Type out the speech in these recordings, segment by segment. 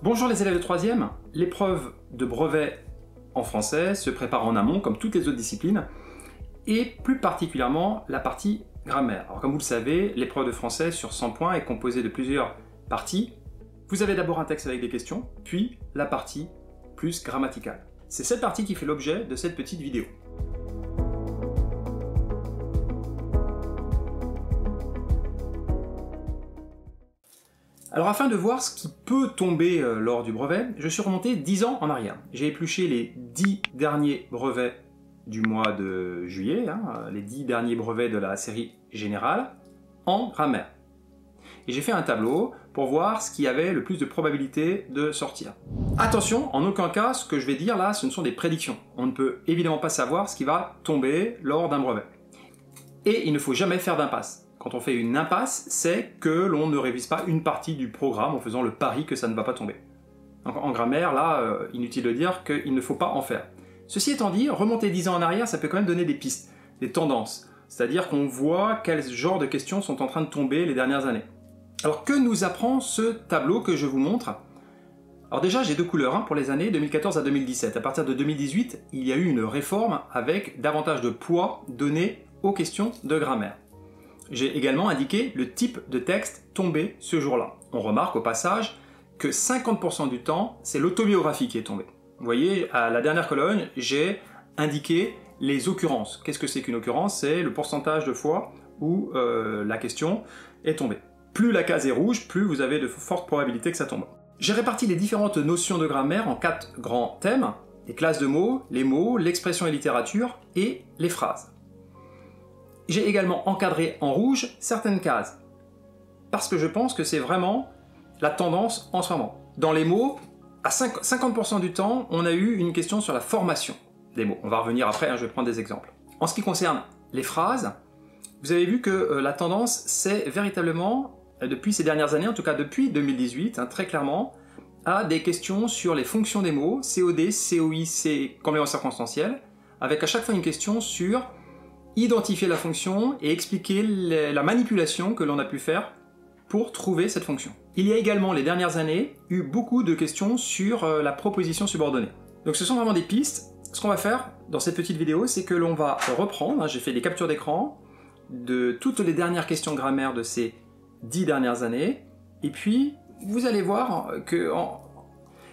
Bonjour les élèves de 3e, l'épreuve de brevet en français se prépare en amont comme toutes les autres disciplines et plus particulièrement la partie grammaire. Alors comme vous le savez, l'épreuve de français sur 100 points est composée de plusieurs parties. Vous avez d'abord un texte avec des questions, puis la partie plus grammaticale. C'est cette partie qui fait l'objet de cette petite vidéo. Alors afin de voir ce qui peut tomber lors du brevet, je suis remonté 10 ans en arrière. J'ai épluché les 10 derniers brevets du mois de juillet, les 10 derniers brevets de la série générale, en grammaire. Et j'ai fait un tableau pour voir ce qui avait le plus de probabilité de sortir. Attention, en aucun cas, ce que je vais dire là, ce ne sont des prédictions. On ne peut évidemment pas savoir ce qui va tomber lors d'un brevet. Et il ne faut jamais faire d'impasse. Quand on fait une impasse, c'est que l'on ne révise pas une partie du programme en faisant le pari que ça ne va pas tomber. Donc en grammaire, là, inutile de dire qu'il ne faut pas en faire. Ceci étant dit, remonter 10 ans en arrière, ça peut quand même donner des pistes, des tendances. C'est-à-dire qu'on voit quel genre de questions sont en train de tomber les dernières années. Alors que nous apprend ce tableau que je vous montre? Alors déjà, j'ai deux couleurs pour les années 2014 à 2017. À partir de 2018, il y a eu une réforme avec davantage de poids donné aux questions de grammaire. J'ai également indiqué le type de texte tombé ce jour-là. On remarque au passage que 50% du temps, c'est l'autobiographie qui est tombée. Vous voyez, à la dernière colonne, j'ai indiqué les occurrences. Qu'est-ce que c'est qu'une occurrence? C'est le pourcentage de fois où la question est tombée. Plus la case est rouge, plus vous avez de fortes probabilités que ça tombe. J'ai réparti les différentes notions de grammaire en 4 grands thèmes: les classes de mots, l'expression et littérature, et les phrases. J'ai également encadré en rouge certaines cases, parce que je pense que c'est vraiment la tendance en ce moment. Dans les mots, à 50% du temps, on a eu une question sur la formation des mots. On va revenir après, je vais prendre des exemples. En ce qui concerne les phrases, vous avez vu que la tendance, c'est véritablement, depuis ces dernières années, en tout cas depuis 2018, très clairement, à des questions sur les fonctions des mots, COD, COI, complément circonstanciel, avec à chaque fois une question sur identifier la fonction et expliquer la manipulation que l'on a pu faire pour trouver cette fonction. Il y a également, les dernières années, eu beaucoup de questions sur la proposition subordonnée. Donc ce sont vraiment des pistes. Ce qu'on va faire dans cette petite vidéo, c'est que l'on va reprendre, j'ai fait des captures d'écran de toutes les dernières questions grammaire de ces 10 dernières années, et puis vous allez voir que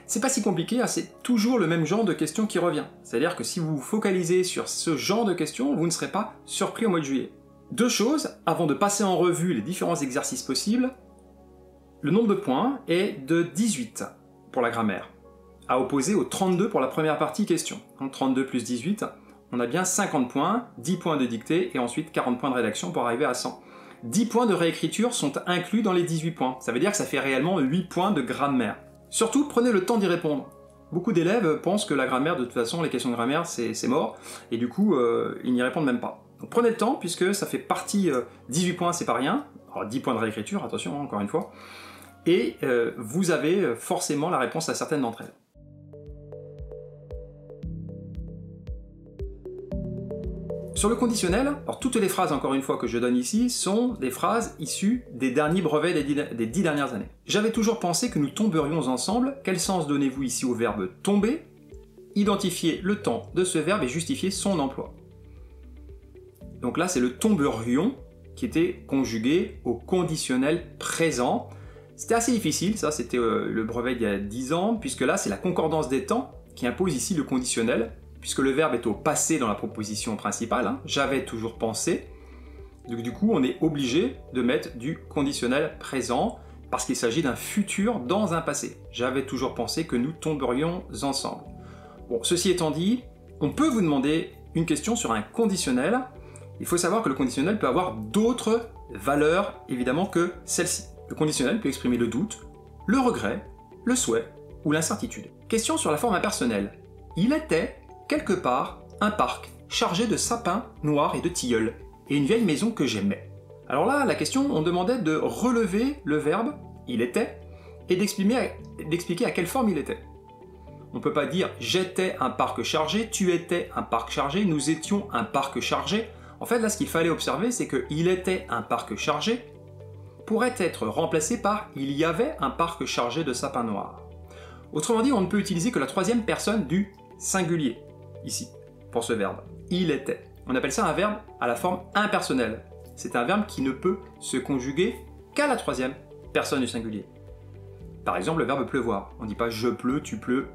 c'est pas si compliqué, c'est toujours le même genre de questions qui revient. C'est-à-dire que si vous vous focalisez sur ce genre de questions, vous ne serez pas surpris au mois de juillet. Deux choses, avant de passer en revue les différents exercices possibles, le nombre de points est de 18 pour la grammaire, à opposer aux 32 pour la première partie question. Donc 32 plus 18, on a bien 50 points, 10 points de dictée et ensuite 40 points de rédaction pour arriver à 100. 10 points de réécriture sont inclus dans les 18 points, ça veut dire que ça fait réellement 8 points de grammaire. Surtout, prenez le temps d'y répondre. Beaucoup d'élèves pensent que la grammaire, de toute façon, les questions de grammaire, c'est mort, et du coup, ils n'y répondent même pas. Donc prenez le temps, puisque ça fait partie, 18 points, c'est pas rien, alors 10 points de réécriture, attention, encore une fois, et vous avez forcément la réponse à certaines d'entre elles. Sur le conditionnel, alors toutes les phrases, encore une fois, que je donne ici, sont des phrases issues des derniers brevets des 10 dernières années. J'avais toujours pensé que nous tomberions ensemble. Quel sens donnez-vous ici au verbe « tomber » ? Identifier le temps de ce verbe et justifier son emploi. Donc là, c'est le tomberions qui était conjugué au conditionnel présent. C'était assez difficile, ça, c'était le brevet il y a 10 ans, puisque là, c'est la concordance des temps qui impose ici le conditionnel, puisque le verbe est au passé dans la proposition principale, j'avais toujours pensé, donc du coup on est obligé de mettre du conditionnel présent, parce qu'il s'agit d'un futur dans un passé. J'avais toujours pensé que nous tomberions ensemble. Bon, ceci étant dit, on peut vous demander une question sur un conditionnel. Il faut savoir que le conditionnel peut avoir d'autres valeurs, évidemment, que celle-ci. Le conditionnel peut exprimer le doute, le regret, le souhait ou l'incertitude. Question sur la forme impersonnelle. Il était quelque part un parc chargé de sapins noirs et de tilleuls, et une vieille maison que j'aimais. Alors là, la question, on demandait de relever le verbe « il était » et d'expliquer à quelle forme il était. On ne peut pas dire « j'étais un parc chargé »,« tu étais un parc chargé »,« nous étions un parc chargé ». En fait, là, ce qu'il fallait observer, c'est que « il était un parc chargé » pourrait être remplacé par « il y avait un parc chargé de sapins noirs ». Autrement dit, on ne peut utiliser que la troisième personne du singulier, ici, pour ce verbe. Il était. On appelle ça un verbe à la forme impersonnelle. C'est un verbe qui ne peut se conjuguer qu'à la troisième personne du singulier. Par exemple, le verbe pleuvoir. On ne dit pas je pleut, tu pleus,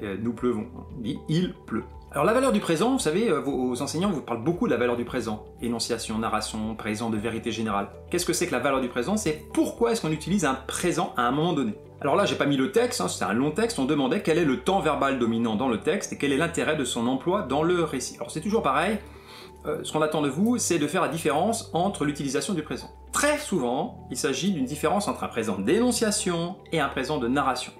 nous pleuvons. On dit il pleut. Alors la valeur du présent, vous savez, vos enseignants vous parlent beaucoup de la valeur du présent. Énonciation, narration, présent de vérité générale. Qu'est-ce que c'est que la valeur du présent? C'est pourquoi est-ce qu'on utilise un présent à un moment donné. Alors là, j'ai pas mis le texte, hein, c'était un long texte, on demandait quel est le temps verbal dominant dans le texte et quel est l'intérêt de son emploi dans le récit. Alors c'est toujours pareil, ce qu'on attend de vous, c'est de faire la différence entre l'utilisation du présent. Très souvent, il s'agit d'une différence entre un présent d'énonciation et un présent de narration.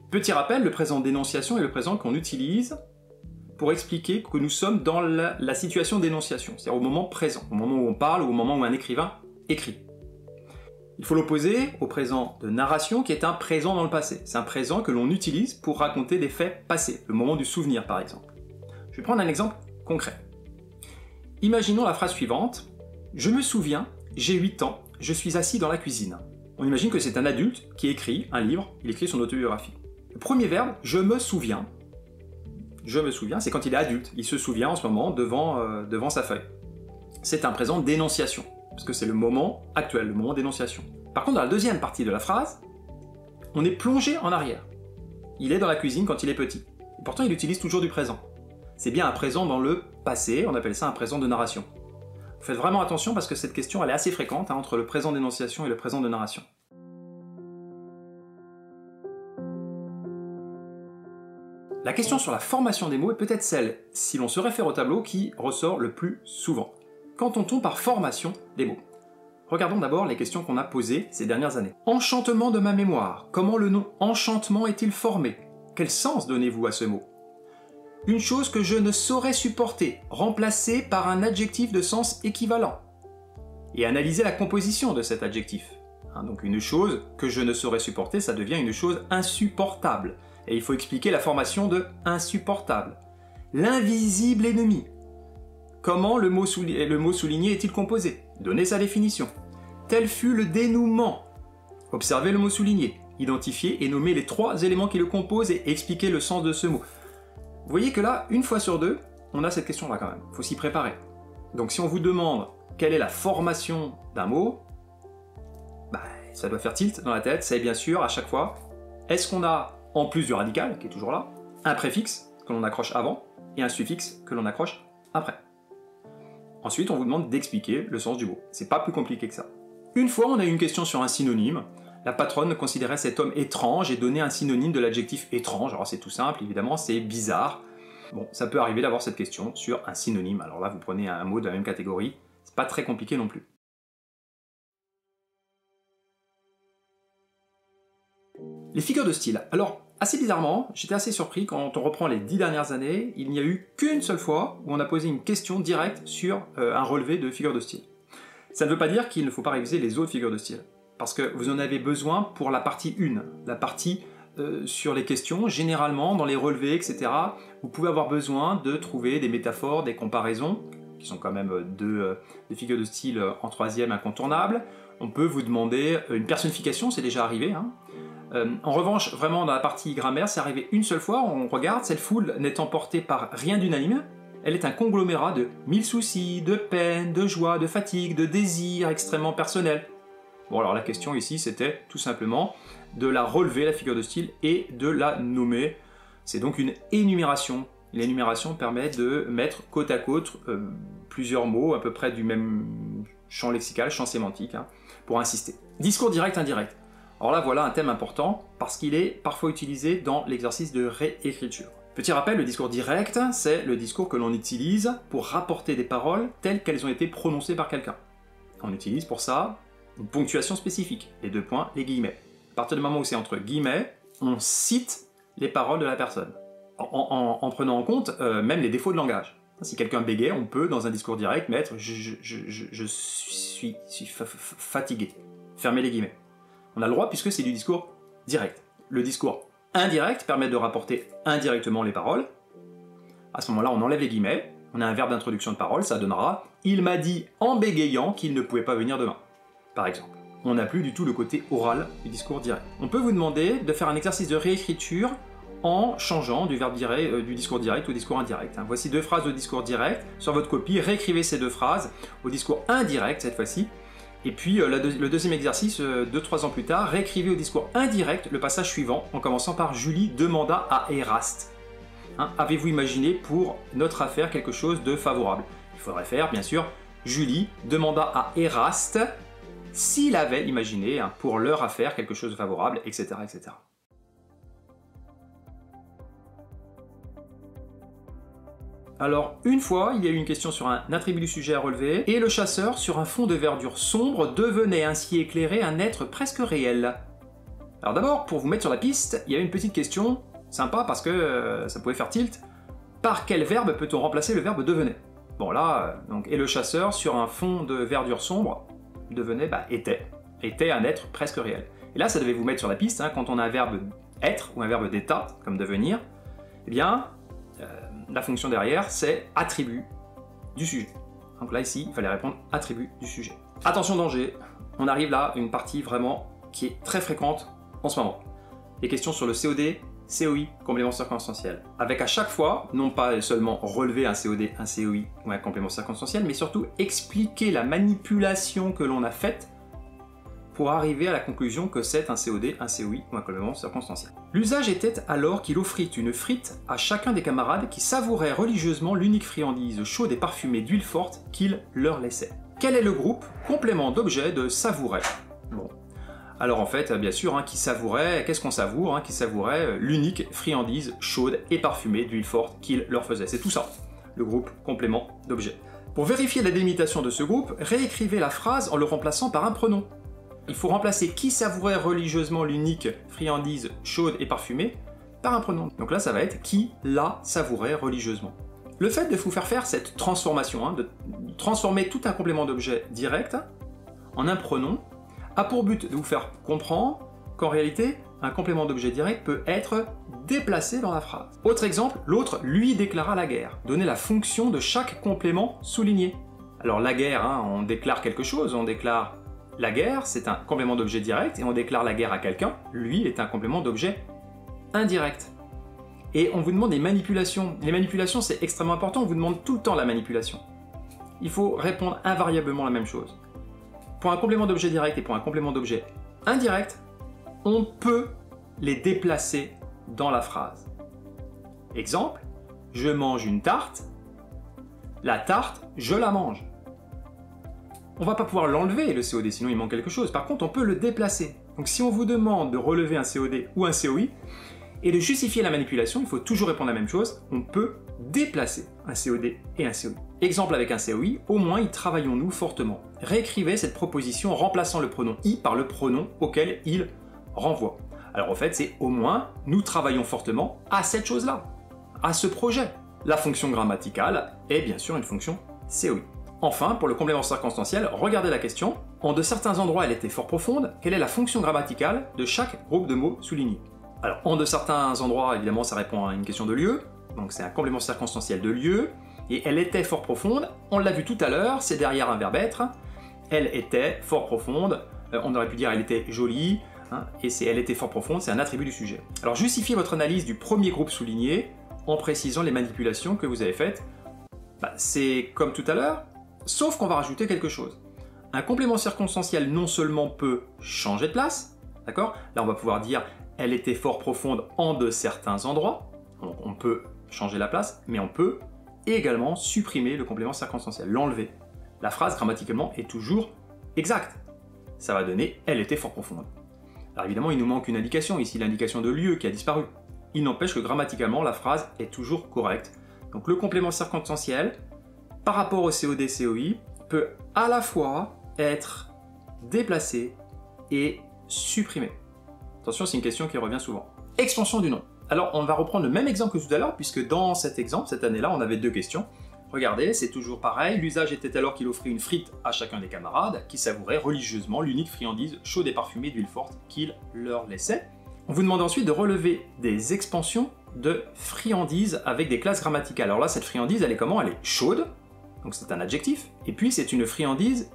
Petit rappel, le présent d'énonciation est le présent qu'on utilise pour expliquer que nous sommes dans la situation d'énonciation, c'est-à-dire au moment présent, au moment où on parle ou au moment où un écrivain écrit. Il faut l'opposer au présent de narration qui est un présent dans le passé. C'est un présent que l'on utilise pour raconter des faits passés, le moment du souvenir par exemple. Je vais prendre un exemple concret. Imaginons la phrase suivante. Je me souviens, j'ai 8 ans, je suis assis dans la cuisine. On imagine que c'est un adulte qui écrit un livre, il écrit son autobiographie. Le premier verbe, je me souviens, c'est quand il est adulte, il se souvient en ce moment devant sa feuille. C'est un présent d'énonciation, parce que c'est le moment actuel, le moment d'énonciation. Par contre, dans la deuxième partie de la phrase, on est plongé en arrière. Il est dans la cuisine quand il est petit. Et pourtant, il utilise toujours du présent. C'est bien un présent dans le passé, on appelle ça un présent de narration. Faites vraiment attention parce que cette question elle est assez fréquente entre le présent d'énonciation et le présent de narration. La question sur la formation des mots est peut-être celle, si l'on se réfère au tableau, qui ressort le plus souvent. Qu'entend-on par formation des mots? Regardons d'abord les questions qu'on a posées ces dernières années. Enchantement de ma mémoire. Comment le nom enchantement est-il formé? Quel sens donnez-vous à ce mot? Une chose que je ne saurais supporter, remplacée par un adjectif de sens équivalent. Et analyser la composition de cet adjectif. Donc une chose que je ne saurais supporter, ça devient une chose insupportable. Et il faut expliquer la formation de insupportable. L'invisible ennemi. Comment le mot souligné est-il composé? Donnez sa définition. Tel fut le dénouement. Observez le mot souligné. Identifiez et nommez les 3 éléments qui le composent et expliquez le sens de ce mot. Vous voyez que là, une fois sur deux, on a cette question-là quand même. Il faut s'y préparer. Donc si on vous demande quelle est la formation d'un mot, ça doit faire tilt dans la tête. C'est bien sûr, à chaque fois, est-ce qu'on a, en plus du radical, qui est toujours là, un préfixe que l'on accroche avant et un suffixe que l'on accroche après. Ensuite, on vous demande d'expliquer le sens du mot. C'est pas plus compliqué que ça. Une fois, on a eu une question sur un synonyme. La patronne considérait cet homme étrange et donnait un synonyme de l'adjectif étrange. Alors c'est tout simple, évidemment, c'est bizarre. Bon, ça peut arriver d'avoir cette question sur un synonyme. Alors là, vous prenez un mot de la même catégorie. C'est pas très compliqué non plus. Les figures de style. Alors, assez bizarrement, j'étais assez surpris quand on reprend les 10 dernières années, il n'y a eu qu'une seule fois où on a posé une question directe sur un relevé de figures de style. Ça ne veut pas dire qu'il ne faut pas réviser les autres figures de style, parce que vous en avez besoin pour la partie 1, la partie sur les questions, généralement dans les relevés, etc. Vous pouvez avoir besoin de trouver des métaphores, des comparaisons, qui sont quand même des figures de style en 3e incontournables. On peut vous demander une personnification, c'est déjà arrivé, hein. En revanche, vraiment dans la partie grammaire, c'est arrivé une seule fois, on regarde, cette foule n'étant portée par rien d'unanime, elle est un conglomérat de 1000 soucis, de peine, de joie, de fatigue, de désirs extrêmement personnels. Bon alors la question ici c'était tout simplement de la relever, la figure de style, et de la nommer. C'est donc une énumération. L'énumération permet de mettre côte à côte plusieurs mots à peu près du même champ lexical, champ sémantique, hein, pour insister. Discours direct, indirect. Alors là, voilà un thème important, parce qu'il est parfois utilisé dans l'exercice de réécriture. Petit rappel, le discours direct, c'est le discours que l'on utilise pour rapporter des paroles telles qu'elles ont été prononcées par quelqu'un. On utilise pour ça une ponctuation spécifique, les 2 points, les guillemets. À partir du moment où c'est entre guillemets, on cite les paroles de la personne, en prenant en compte même les défauts de langage. Si quelqu'un bégaye, on peut, dans un discours direct, mettre « je suis fatigué ». Fermez les guillemets. On a le droit puisque c'est du discours direct. Le discours indirect permet de rapporter indirectement les paroles. À ce moment-là, on enlève les guillemets, on a un verbe d'introduction de parole, ça donnera « Il m'a dit en bégayant qu'il ne pouvait pas venir demain ». Par exemple. on n'a plus du tout le côté oral du discours direct. On peut vous demander de faire un exercice de réécriture en changeant du verbe direct, du discours direct au discours indirect. Voici 2 phrases au discours direct. Sur votre copie, réécrivez ces 2 phrases au discours indirect cette fois-ci. Et puis le deuxième exercice, 2-3 ans plus tard, réécrivez au discours indirect le passage suivant en commençant par Julie demanda à Eraste. Avez-vous imaginé pour notre affaire quelque chose de favorable? Il faudrait faire, bien sûr, Julie demanda à Eraste s'il avait imaginé pour leur affaire quelque chose de favorable, etc. etc. Alors, une fois, il y a eu une question sur un attribut du sujet à relever, et le chasseur, sur un fond de verdure sombre, devenait ainsi éclairé un être presque réel. Alors d'abord, pour vous mettre sur la piste, il y avait une petite question, sympa parce que ça pouvait faire tilt. Par quel verbe peut-on remplacer le verbe devenait? Bon là, donc, et le chasseur, sur un fond de verdure sombre, devenait, était un être presque réel. Et là, ça devait vous mettre sur la piste, quand on a un verbe être ou un verbe d'état, comme devenir, eh bien, la fonction derrière, c'est attribut du sujet. Donc là, ici, il fallait répondre attribut du sujet. Attention danger, on arrive là à une partie vraiment qui est très fréquente en ce moment. Les questions sur le COD, COI, complément circonstanciel. Avec à chaque fois, non pas seulement relever un COD, un COI ou un complément circonstanciel, mais surtout expliquer la manipulation que l'on a faite pour arriver à la conclusion que c'est un COD, un COI ou un complément circonstanciel. L'usage était alors qu'il offrit une frite à chacun des camarades qui savourait religieusement l'unique friandise chaude et parfumée d'huile forte qu'il leur laissait. Quel est le groupe complément d'objet de savourait? Bon. Alors en fait, bien sûr, qui savourait, qu'est-ce qu'on savoure? Qui savourait l'unique friandise chaude et parfumée d'huile forte qu'il leur faisait. C'est tout ça, le groupe complément d'objet. Pour vérifier la délimitation de ce groupe, réécrivez la phrase en le remplaçant par un pronom. Il faut remplacer qui savourait religieusement l'unique friandise chaude et parfumée par un pronom. Donc là, ça va être qui la savourait religieusement. Le fait de vous faire cette transformation, de transformer tout un complément d'objet direct en un pronom, a pour but de vous faire comprendre qu'en réalité, un complément d'objet direct peut être déplacé dans la phrase. Autre exemple, l'autre lui déclara la guerre. Donnez la fonction de chaque complément souligné. Alors la guerre, on déclare quelque chose, on déclare la guerre, c'est un complément d'objet direct, et on déclare la guerre à quelqu'un, lui est un complément d'objet indirect. Et on vous demande des manipulations. Les manipulations, c'est extrêmement important, on vous demande tout le temps la manipulation. Il faut répondre invariablement la même chose. Pour un complément d'objet direct et pour un complément d'objet indirect, on peut les déplacer dans la phrase. Exemple, je mange une tarte, la tarte, je la mange. On va pas pouvoir l'enlever, le COD, sinon il manque quelque chose. Par contre, on peut le déplacer. Donc si on vous demande de relever un COD ou un COI, et de justifier la manipulation, il faut toujours répondre la même chose, on peut déplacer un COD et un COI. Exemple avec un COI, au moins y travaillons-nous fortement. Réécrivez cette proposition en remplaçant le pronom i par le pronom auquel il renvoie. Alors en fait, c'est au moins nous travaillons fortement à cette chose-là, à ce projet. La fonction grammaticale est bien sûr une fonction COI. Enfin, pour le complément circonstanciel, regardez la question. En de certains endroits, elle était fort profonde. Quelle est la fonction grammaticale de chaque groupe de mots soulignés? Alors, en de certains endroits, évidemment, ça répond à une question de lieu. Donc, c'est un complément circonstanciel de lieu. Et elle était fort profonde. On l'a vu tout à l'heure, c'est derrière un verbe être. Elle était fort profonde. On aurait pu dire elle était jolie. Et c'est elle était fort profonde, c'est un attribut du sujet. Alors, justifiez votre analyse du premier groupe souligné en précisant les manipulations que vous avez faites. C'est comme tout à l'heure, sauf qu'on va rajouter quelque chose. Un complément circonstanciel non seulement peut changer de place, d'accord? Là, on va pouvoir dire « elle était fort profonde en de certains endroits ». Donc, on peut changer la place, mais on peut également supprimer le complément circonstanciel, l'enlever. La phrase, grammaticalement, est toujours exacte. Ça va donner « elle était fort profonde ». Alors évidemment, il nous manque une indication, ici l'indication de lieu qui a disparu. Il n'empêche que grammaticalement, la phrase est toujours correcte. Donc le complément circonstanciel, par rapport au COD-COI, peut à la fois être déplacé et supprimé. Attention, c'est une question qui revient souvent. Extension du nom. Alors, on va reprendre le même exemple que tout à l'heure, puisque dans cet exemple, cette année-là, on avait deux questions. Regardez, c'est toujours pareil. L'usage était alors qu'il offrit une frite à chacun des camarades, qui savourait religieusement l'unique friandise chaude et parfumée d'huile forte qu'il leur laissait. On vous demande ensuite de relever des expansions de friandise avec des classes grammaticales. Alors là, cette friandise, elle est comment? Elle est chaude. Donc c'est un adjectif, et puis c'est une friandise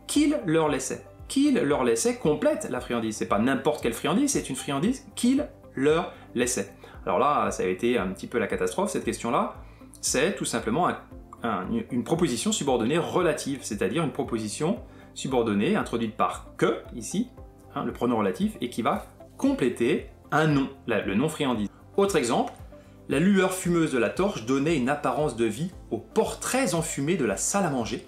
qu'il leur laissait. qu'il leur laissait complète la friandise. C'est pas n'importe quelle friandise, c'est une friandise qu'il leur laissait. Alors là, ça a été un petit peu la catastrophe, cette question-là. C'est tout simplement une proposition subordonnée relative, c'est-à-dire une proposition subordonnée introduite par que, ici, le pronom relatif, et qui va compléter un nom, le nom friandise. Autre exemple, la lueur fumeuse de la torche donnait une apparence de vie aux portraits enfumés de la salle à manger,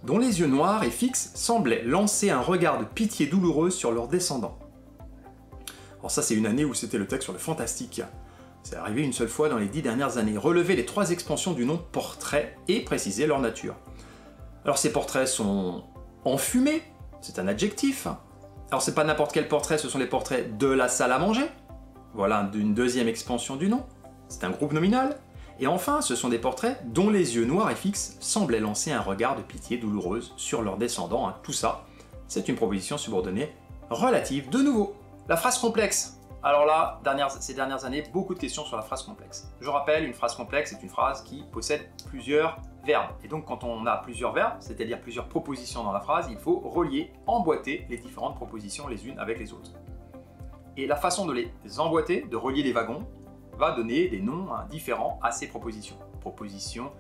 dont les yeux noirs et fixes semblaient lancer un regard de pitié douloureuse sur leurs descendants. Alors ça, c'est une année où c'était le texte sur le fantastique. C'est arrivé une seule fois dans les 10 dernières années. Relever les 3 expansions du nom portrait et préciser leur nature. Alors ces portraits sont enfumés, c'est un adjectif. Alors c'est pas n'importe quel portrait, ce sont les portraits de la salle à manger. Voilà une deuxième expansion du nom. C'est un groupe nominal. Et enfin, ce sont des portraits dont les yeux noirs et fixes semblaient lancer un regard de pitié douloureuse sur leurs descendants. Tout ça, c'est une proposition subordonnée relative. De nouveau, la phrase complexe. Alors là, ces dernières années, beaucoup de questions sur la phrase complexe. Je rappelle, une phrase complexe est une phrase qui possède plusieurs verbes. Et donc quand on a plusieurs verbes, c'est-à-dire plusieurs propositions dans la phrase, il faut relier, emboîter les différentes propositions les unes avec les autres. Et la façon de les emboîter, de relier les wagons, va donner des noms différents à ces propositions. Propositions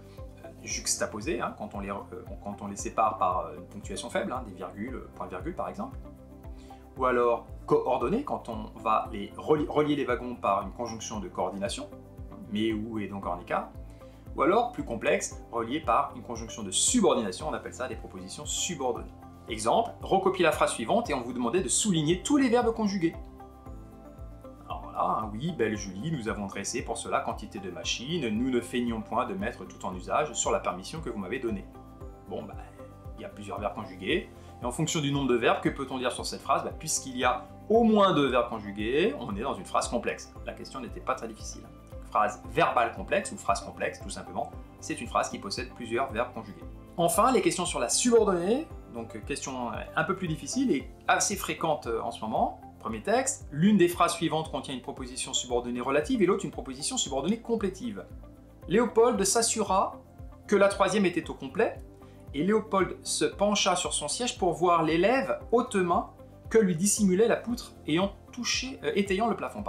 juxtaposées, quand on les sépare par une ponctuation faible, des virgules, point-virgule par exemple. Ou alors coordonnées, quand on va relier les wagons par une conjonction de coordination, mais, où et donc en écart. Ou alors, plus complexe, relié par une conjonction de subordination, on appelle ça des propositions subordonnées. Exemple, recopiez la phrase suivante et on vous demandait de souligner tous les verbes conjugués. Alors voilà, oui, belle Julie, nous avons dressé pour cela quantité de machines, nous ne feignons point de mettre tout en usage sur la permission que vous m'avez donnée. Bon, il y a plusieurs verbes conjugués, et en fonction du nombre de verbes, que peut-on dire sur cette phrase? Puisqu'il y a au moins 2 verbes conjugués, on est dans une phrase complexe. La question n'était pas très difficile. Phrase verbale complexe ou phrase complexe, tout simplement, c'est une phrase qui possède plusieurs verbes conjugués. Enfin, les questions sur la subordonnée, donc question un peu plus difficile et assez fréquente en ce moment. Premier texte, l'une des phrases suivantes contient une proposition subordonnée relative et l'autre une proposition subordonnée complétive. Léopold s'assura que la troisième était au complet et Léopold se pencha sur son siège pour voir l'élève hautement que lui dissimulait la poutre étayant le plafond.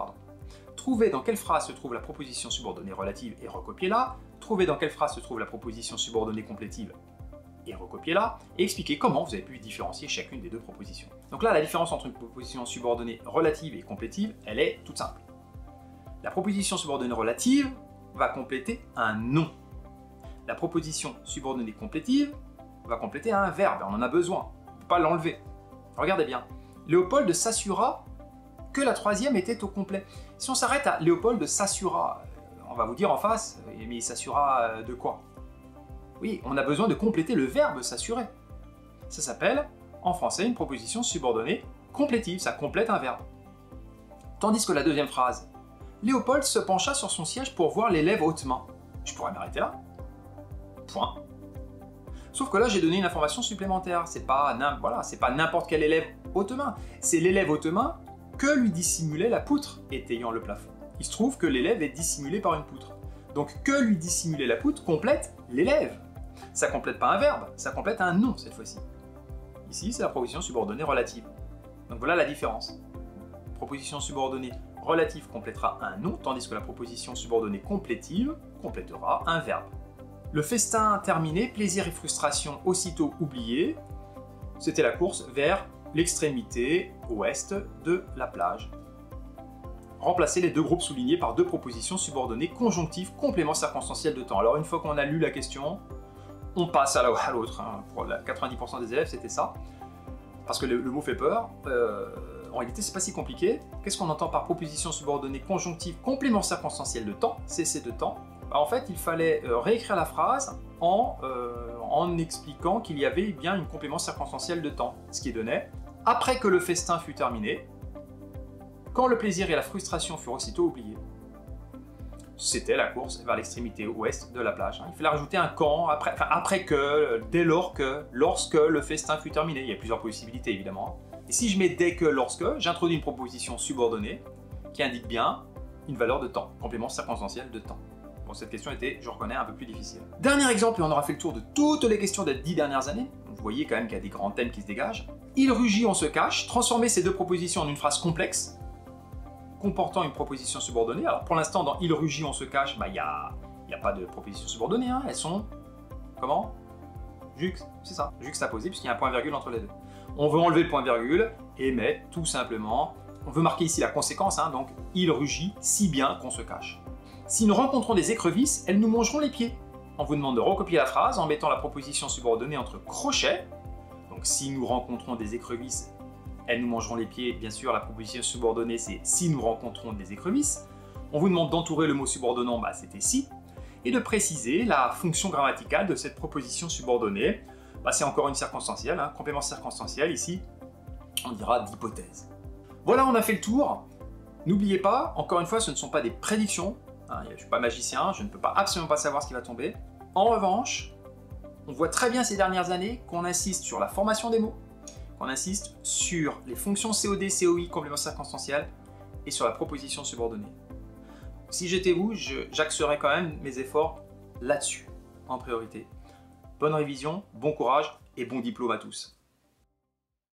Trouvez dans quelle phrase se trouve la proposition subordonnée relative et recopiez-la. Trouvez dans quelle phrase se trouve la proposition subordonnée complétive et recopiez-la. Et expliquez comment vous avez pu différencier chacune des 2 propositions. Donc là, la différence entre une proposition subordonnée relative et complétive, elle est toute simple. La proposition subordonnée relative va compléter un nom. La proposition subordonnée complétive va compléter un verbe. On en a besoin, on ne peut pas l'enlever. Regardez bien. Léopold s'assura que la troisième était au complet. Si on s'arrête à Léopold s'assura, on va vous dire en face, mais il s'assura de quoi? Oui, on a besoin de compléter le verbe s'assurer. Ça s'appelle, en français, une proposition subordonnée complétive, ça complète un verbe. Tandis que la deuxième phrase, Léopold se pencha sur son siège pour voir l'élève hautement. Je pourrais m'arrêter là. Point. Sauf que là, j'ai donné une information supplémentaire. C'est pas n'importe quel élève hautement. C'est l'élève hautement que lui dissimulait la poutre étayant le plafond. Il se trouve que l'élève est dissimulé par une poutre. Donc que lui dissimulait la poutre complète l'élève. Ça complète pas un verbe, ça complète un nom cette fois-ci. Ici, c'est la proposition subordonnée relative. Donc voilà la différence. Proposition subordonnée relative complétera un nom, tandis que la proposition subordonnée complétive complétera un verbe. Le festin terminé, plaisir et frustration aussitôt oubliés. C'était la course vers l'extrémité ouest de la plage. Remplacer les 2 groupes soulignés par 2 propositions subordonnées conjonctives complément circonstanciel de temps. Alors une fois qu'on a lu la question, on passe à l'autre. Pour 90% des élèves, c'était ça. Parce que le mot fait peur. En réalité, c'est pas si compliqué. Qu'est-ce qu'on entend par proposition subordonnée conjonctive complément circonstanciel de temps, CC de temps? En fait, il fallait réécrire la phrase en expliquant qu'il y avait bien une complément circonstanciel de temps, ce qui donnait « Après que le festin fut terminé, quand le plaisir et la frustration furent aussitôt oubliés ». C'était la course vers l'extrémité ouest de la plage. Il fallait rajouter un « quand », après que, dès lors que, lorsque le festin fut terminé. Il y a plusieurs possibilités évidemment. Et si je mets « dès que »,« lorsque », j'introduis une proposition subordonnée qui indique bien une valeur de temps, complément circonstanciel de temps. Bon, cette question était, je reconnais, un peu plus difficile. Dernier exemple, et on aura fait le tour de toutes les questions des 10 dernières années. Vous voyez quand même qu'il y a des grands thèmes qui se dégagent. il rugit, on se cache, transformer ces deux propositions en une phrase complexe, comportant une proposition subordonnée. Alors pour l'instant, dans il rugit, on se cache, il n'y a pas de proposition subordonnée, hein. Elles sont, comment? C'est ça, juxtaposées, puisqu'il y a un point-virgule entre les deux. On veut enlever le point-virgule et mettre tout simplement, on veut marquer ici la conséquence, hein, donc il rugit si bien qu'on se cache. Si nous rencontrons des écrevisses, elles nous mangeront les pieds. On vous demande de recopier la phrase en mettant la proposition subordonnée entre crochets. Donc si nous rencontrons des écrevisses, elles nous mangeront les pieds. Bien sûr, la proposition subordonnée, c'est si nous rencontrons des écrevisses. On vous demande d'entourer le mot subordonnant, c'était si. Et de préciser la fonction grammaticale de cette proposition subordonnée. C'est encore une circonstancielle, hein, complément circonstanciel, ici, on dira d'hypothèse. Voilà, on a fait le tour. N'oubliez pas, encore une fois, ce ne sont pas des prédictions. Hein, je ne suis pas magicien, je ne peux absolument pas savoir ce qui va tomber. En revanche, on voit très bien ces dernières années qu'on insiste sur la formation des mots, qu'on insiste sur les fonctions COD, COI, complément circonstanciel, et sur la proposition subordonnée. Si j'étais vous, j'axerais quand même mes efforts là-dessus, en priorité. Bonne révision, bon courage et bon diplôme à tous.